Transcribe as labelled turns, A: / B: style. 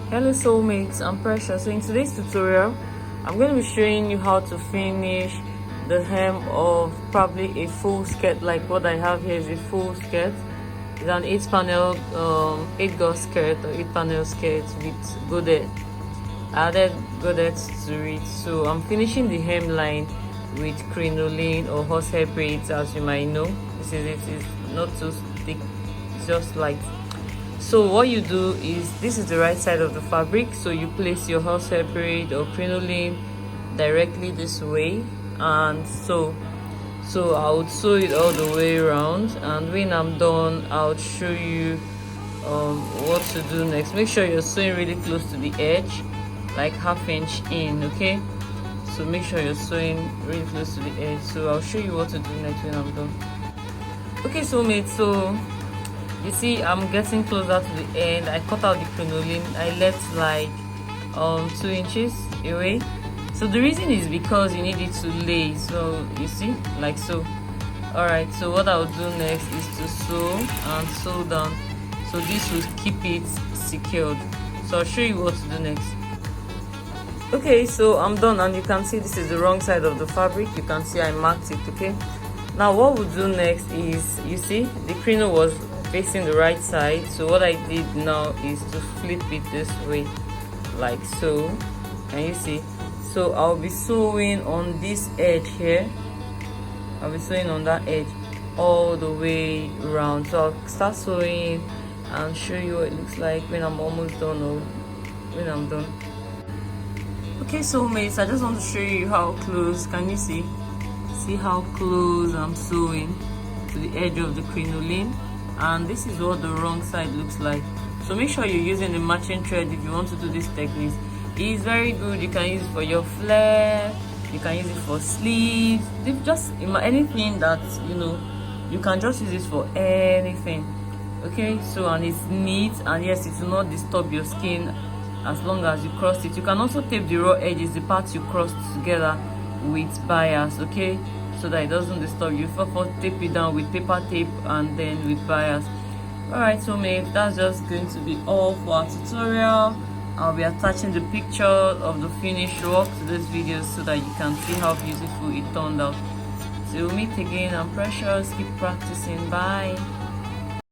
A: Hello soulmates, I'm Precious. So in today's tutorial, I'm going to be showing you how to finish the hem of probably a full skirt. Like what I have here is a full skirt. It's an 8 gauge skirt or 8 panel skirt with goddess. I added goddess to it. So I'm finishing the hemline with crinoline or horsehair braids, as you might know. This is it. It's not too thick. It's just light. So what you do is, this is the right side of the fabric, so you place your horsehair braid or crinoline directly this way, and so I would sew it all the way around, and when I'm done I'll show you what to do next. Make sure you're sewing really close to the edge, like ½ inch in, okay? So make sure you're sewing really close to the edge. So I'll show you what to do next when I'm done. Okay soulmates, so you see I'm getting closer to the end. I cut out the crinoline. I left like 2 inches away. So the reason is because you need it to lay, so you see, like so. Alright, so what I'll do next is to sew and sew down, so this will keep it secured. So I'll show you what to do next. Okay, so I'm done, and you can see this is the wrong side of the fabric. You can see I marked it. Okay, now what we'll do next is, you see the crino was facing the right side, so what I did now is to flip it this way, like so. Can you see? So I'll be sewing on this edge here. I'll be sewing on that edge all the way around. So I'll start sewing and show you what it looks like when I'm almost done or when I'm done. Okay soulmates, I just want to show you how close. Can you see how close I'm sewing to the edge of the crinoline? And this is what the wrong side looks like. So make sure you're using the matching thread if you want to do this technique. It's very good. You can use it for your flare, you can use it for sleeves, just anything that you can just use it for anything. Okay, so, and it's neat, and yes, it will not disturb your skin as long as you cross it. You can also tape the raw edges, the parts you crossed together, with bias, okay, so that it doesn't disturb you. First tape it down with paper tape and then with bias. Alright soulmates, that's just going to be all for our tutorial. I'll be attaching the picture of the finished work to this video so that you can see how beautiful it turned out. Till we meet again, I'm Precious. Keep practicing. Bye.